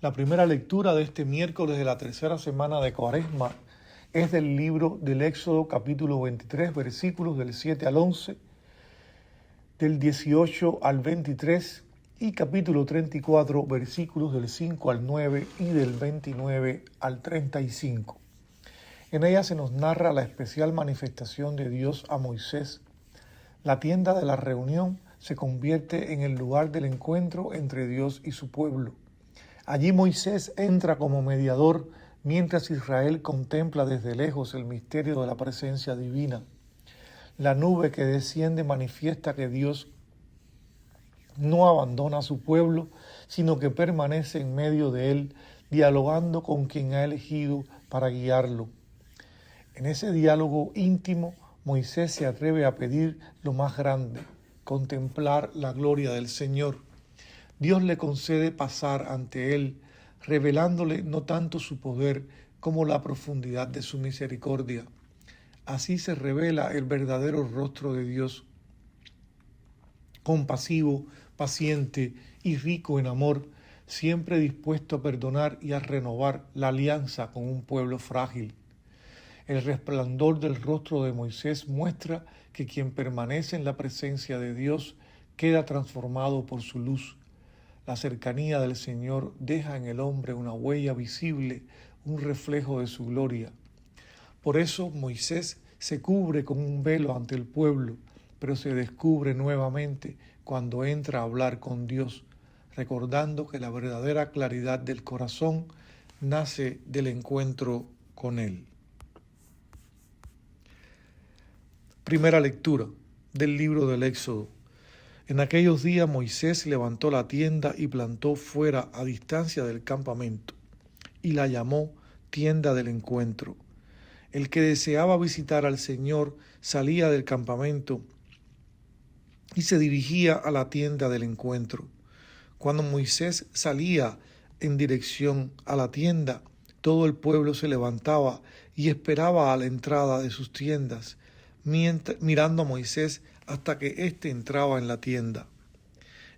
La primera lectura de este miércoles de la tercera semana de Cuaresma es del libro del Éxodo, capítulo 23, versículos del 7 al 11, del 18 al 23 y capítulo 34, versículos del 5 al 9 y del 29 al 35. En ella se nos narra la especial manifestación de Dios a Moisés. La tienda de la reunión se convierte en el lugar del encuentro entre Dios y su pueblo. Allí Moisés entra como mediador, mientras Israel contempla desde lejos el misterio de la presencia divina. La nube que desciende manifiesta que Dios no abandona a su pueblo, sino que permanece en medio de él, dialogando con quien ha elegido para guiarlo. En ese diálogo íntimo, Moisés se atreve a pedir lo más grande, contemplar la gloria del Señor. Dios le concede pasar ante él, revelándole no tanto su poder como la profundidad de su misericordia. Así se revela el verdadero rostro de Dios, compasivo, paciente y rico en amor, siempre dispuesto a perdonar y a renovar la alianza con un pueblo frágil. El resplandor del rostro de Moisés muestra que quien permanece en la presencia de Dios queda transformado por su luz. La cercanía del Señor deja en el hombre una huella visible, un reflejo de su gloria. Por eso Moisés se cubre con un velo ante el pueblo, pero se descubre nuevamente cuando entra a hablar con Dios, recordando que la verdadera claridad del corazón nace del encuentro con Él. Primera lectura del libro del Éxodo. En aquellos días Moisés levantó la tienda y plantó fuera a distancia del campamento, y la llamó tienda del encuentro. El que deseaba visitar al Señor salía del campamento y se dirigía a la tienda del encuentro. Cuando Moisés salía en dirección a la tienda, todo el pueblo se levantaba y esperaba a la entrada de sus tiendas, mirando a Moisés hasta que éste entraba en la tienda.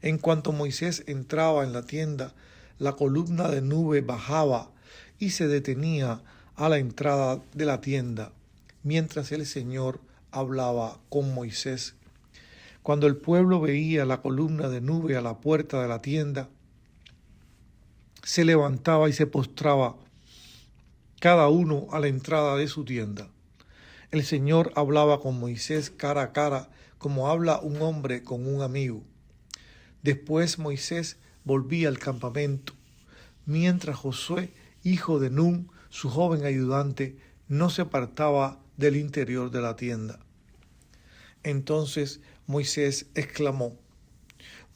En cuanto Moisés entraba en la tienda, la columna de nube bajaba y se detenía a la entrada de la tienda, mientras el Señor hablaba con Moisés. Cuando el pueblo veía la columna de nube a la puerta de la tienda, se levantaba y se postraba, cada uno a la entrada de su tienda. El Señor hablaba con Moisés cara a cara, como habla un hombre con un amigo. Después Moisés volvía al campamento, mientras Josué, hijo de Nun, su joven ayudante, no se apartaba del interior de la tienda. Entonces Moisés exclamó: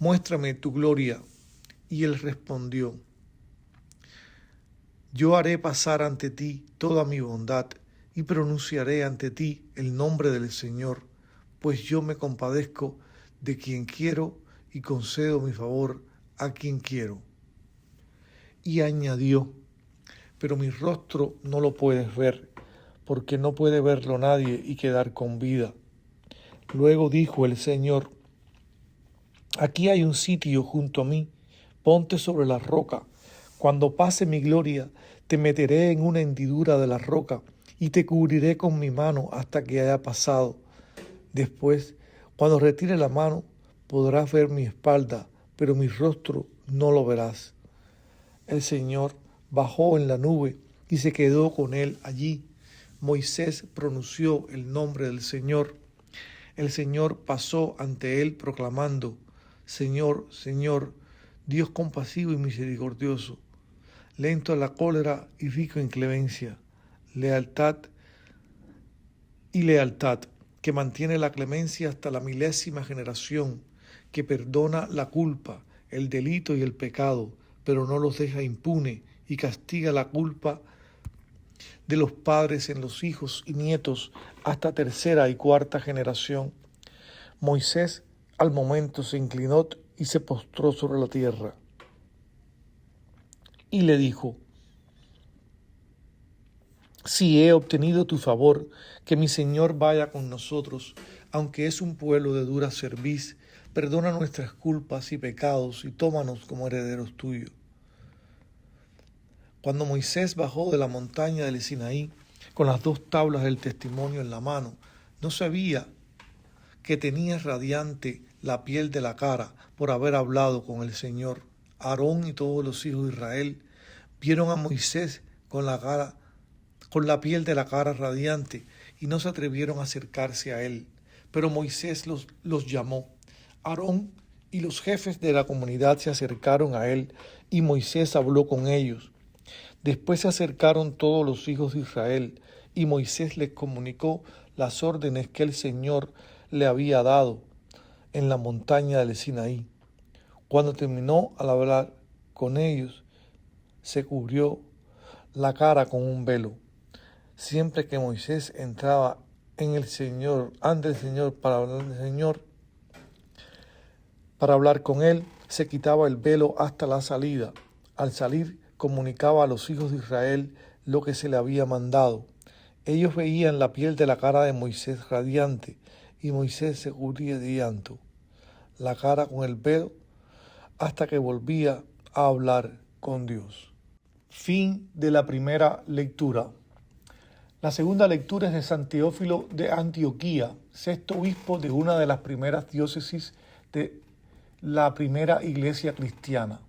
«Muéstrame tu gloria». Y él respondió: «Yo haré pasar ante ti toda mi bondad y pronunciaré ante ti el nombre del Señor, pues yo me compadezco de quien quiero y concedo mi favor a quien quiero». Y añadió: «Pero mi rostro no lo puedes ver, porque no puede verlo nadie y quedar con vida». Luego dijo el Señor: «Aquí hay un sitio junto a mí, ponte sobre la roca. Cuando pase mi gloria, te meteré en una hendidura de la roca y te cubriré con mi mano hasta que haya pasado. Después, cuando retire la mano, podrás ver mi espalda, pero mi rostro no lo verás». El Señor bajó en la nube y se quedó con él allí. Moisés pronunció el nombre del Señor. El Señor pasó ante él proclamando: «Señor, Señor, Dios compasivo y misericordioso, lento a la cólera y rico en clemencia, lealtad, que mantiene la clemencia hasta la 1000ª generación, que perdona la culpa, el delito y el pecado, pero no los deja impune, y castiga la culpa de los padres en los hijos y nietos hasta 3ª y 4ª generación». Moisés al momento se inclinó y se postró sobre la tierra. Y le dijo: «Si he obtenido tu favor, que mi Señor vaya con nosotros, aunque es un pueblo de dura cerviz, perdona nuestras culpas y pecados y tómanos como herederos tuyos». Cuando Moisés bajó de la montaña del Sinaí con las 2 tablas del testimonio en la mano, no sabía que tenía radiante la piel de la cara por haber hablado con el Señor. Aarón y todos los hijos de Israel vieron a Moisés con la piel de la cara radiante y no se atrevieron a acercarse a él. Pero Moisés los llamó. Aarón y los jefes de la comunidad se acercaron a él y Moisés habló con ellos. Después se acercaron todos los hijos de Israel y Moisés les comunicó las órdenes que el Señor le había dado en la montaña del Sinaí. Cuando terminó al hablar con ellos, se cubrió la cara con un velo. Siempre que Moisés entraba ante el Señor para hablar con él, se quitaba el velo hasta la salida. Al salir, comunicaba a los hijos de Israel lo que se le había mandado. Ellos veían la piel de la cara de Moisés radiante, y Moisés se cubría de llanto la cara con el velo hasta que volvía a hablar con Dios. Fin de la primera lectura. La segunda lectura es de San Teófilo de Antioquía, 6º obispo de una de las primeras diócesis de la primera iglesia cristiana,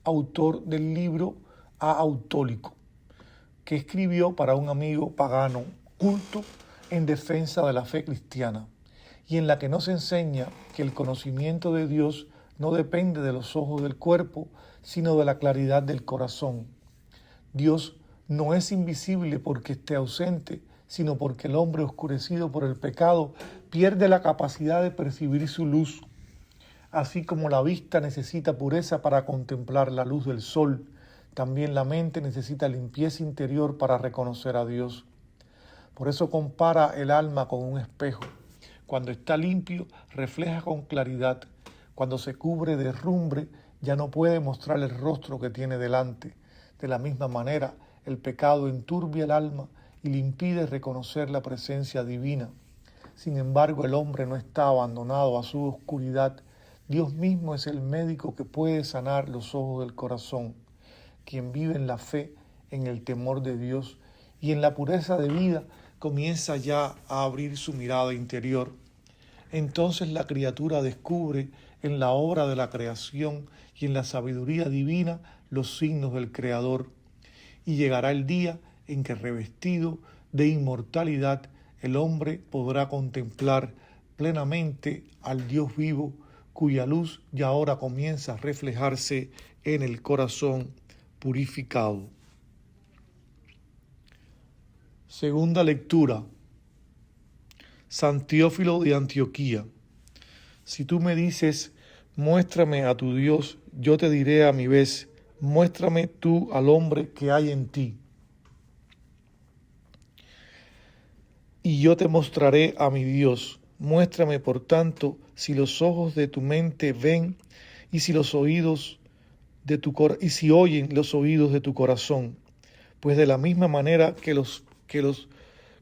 autor del libro A Autólico, que escribió para un amigo pagano culto en defensa de la fe cristiana, y en la que nos enseña que el conocimiento de Dios no depende de los ojos del cuerpo, sino de la claridad del corazón. Dios no es invisible porque esté ausente, sino porque el hombre oscurecido por el pecado pierde la capacidad de percibir su luz. Así como la vista necesita pureza para contemplar la luz del sol, también la mente necesita limpieza interior para reconocer a Dios. Por eso compara el alma con un espejo. Cuando está limpio, refleja con claridad. Cuando se cubre de herrumbre, ya no puede mostrar el rostro que tiene delante. De la misma manera, el pecado enturbia el alma y le impide reconocer la presencia divina. Sin embargo, el hombre no está abandonado a su oscuridad. Dios mismo es el médico que puede sanar los ojos del corazón. Quien vive en la fe, en el temor de Dios y en la pureza de vida, comienza ya a abrir su mirada interior. Entonces la criatura descubre en la obra de la creación y en la sabiduría divina los signos del Creador. Y llegará el día en que, revestido de inmortalidad, el hombre podrá contemplar plenamente al Dios vivo, cuya luz ya ahora comienza a reflejarse en el corazón purificado. Segunda lectura. San Teófilo de Antioquía. Si tú me dices, muéstrame a tu Dios, yo te diré a mi vez, muéstrame tú al hombre que hay en ti. Y yo te mostraré a mi Dios. Muéstrame, por tanto, si los ojos de tu mente ven y si los oídos de tu y si oyen los oídos de tu corazón. Pues de la misma manera que los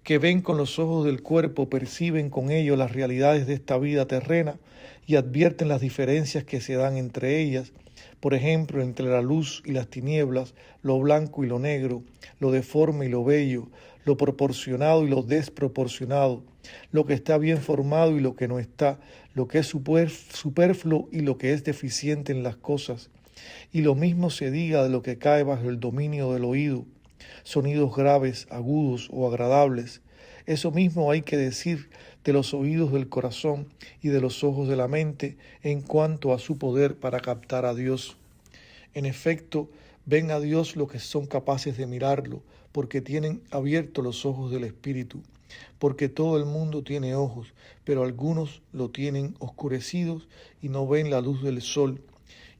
que ven con los ojos del cuerpo perciben con ello las realidades de esta vida terrena y advierten las diferencias que se dan entre ellas, por ejemplo, entre la luz y las tinieblas, lo blanco y lo negro, lo deforme y lo bello, lo proporcionado y lo desproporcionado, lo que está bien formado y lo que no está, lo que es superfluo y lo que es deficiente en las cosas. Y lo mismo se diga de lo que cae bajo el dominio del oído, sonidos graves, agudos o agradables. Eso mismo hay que decir de los oídos del corazón y de los ojos de la mente en cuanto a su poder para captar a Dios. En efecto, ven a Dios los que son capaces de mirarlo, porque tienen abiertos los ojos del Espíritu. Porque todo el mundo tiene ojos, pero algunos lo tienen oscurecidos y no ven la luz del sol.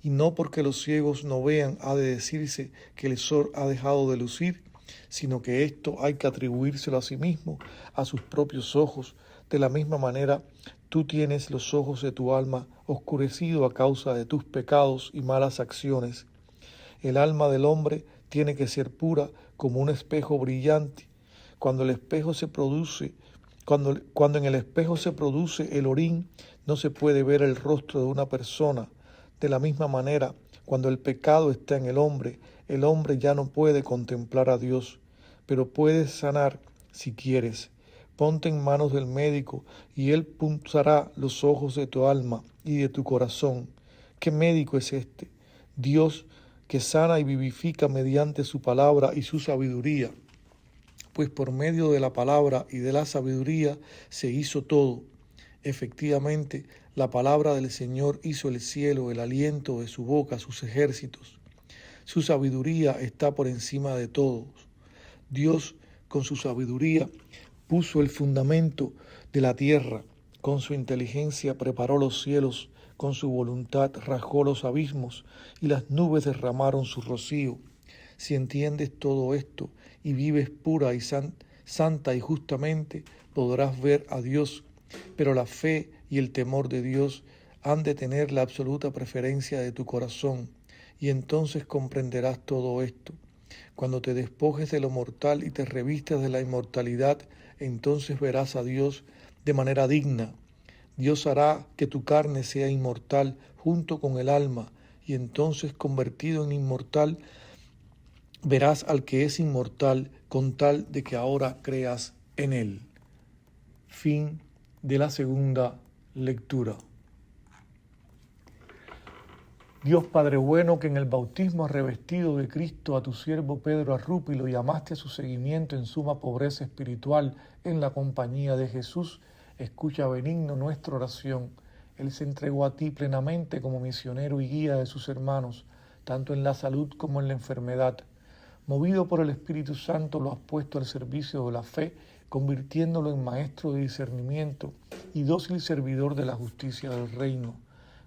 Y no porque los ciegos no vean ha de decirse que el sol ha dejado de lucir, sino que esto hay que atribuírselo a sí mismo, a sus propios ojos. De la misma manera, tú tienes los ojos de tu alma oscurecidos a causa de tus pecados y malas acciones. El alma del hombre tiene que ser pura como un espejo brillante. Cuando en el espejo se produce el orín, no se puede ver el rostro de una persona. De la misma manera, Cuando el pecado está en el hombre ya no puede contemplar a Dios, pero puedes sanar si quieres. Ponte en manos del médico y él punzará los ojos de tu alma y de tu corazón. ¿Qué médico es este? Dios, que sana y vivifica mediante su palabra y su sabiduría. Pues por medio de la palabra y de la sabiduría se hizo todo. Efectivamente, la palabra del Señor hizo el cielo, el aliento de su boca, sus ejércitos. Su sabiduría está por encima de todos. Dios, con su sabiduría, puso el fundamento de la tierra. Con su inteligencia preparó los cielos. Con su voluntad rajó los abismos y las nubes derramaron su rocío. Si entiendes todo esto y vives pura y santa y justamente, podrás ver a Dios. Pero la fe y el temor de Dios han de tener la absoluta preferencia de tu corazón, y entonces comprenderás todo esto. Cuando te despojes de lo mortal y te revistas de la inmortalidad, entonces verás a Dios de manera digna. Dios hará que tu carne sea inmortal junto con el alma, y entonces, convertido en inmortal, verás al que es inmortal, con tal de que ahora creas en él. Fin de la segunda lectura. Dios Padre bueno, que en el bautismo has revestido de Cristo a tu siervo Pedro Arrupi, lo llamaste a su seguimiento en suma pobreza espiritual en la compañía de Jesús, escucha benigno nuestra oración. Él se entregó a ti plenamente como misionero y guía de sus hermanos, tanto en la salud como en la enfermedad. Movido por el Espíritu Santo, lo has puesto al servicio de la fe, convirtiéndolo en maestro de discernimiento y dócil servidor de la justicia del reino.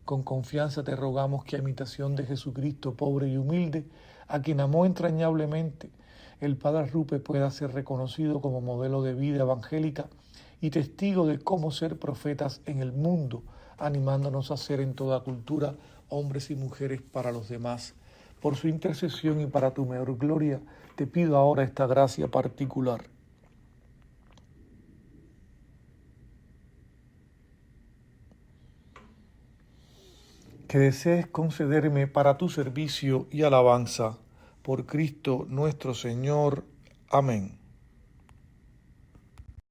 Con confianza te rogamos que a imitación de Jesucristo, pobre y humilde, a quien amó entrañablemente, el Padre Arrupe pueda ser reconocido como modelo de vida evangélica y testigo de cómo ser profetas en el mundo, animándonos a ser en toda cultura hombres y mujeres para los demás. Por su intercesión y para tu mayor gloria, te pido ahora esta gracia particular. Que desees concederme para tu servicio y alabanza, por Cristo nuestro Señor. Amén.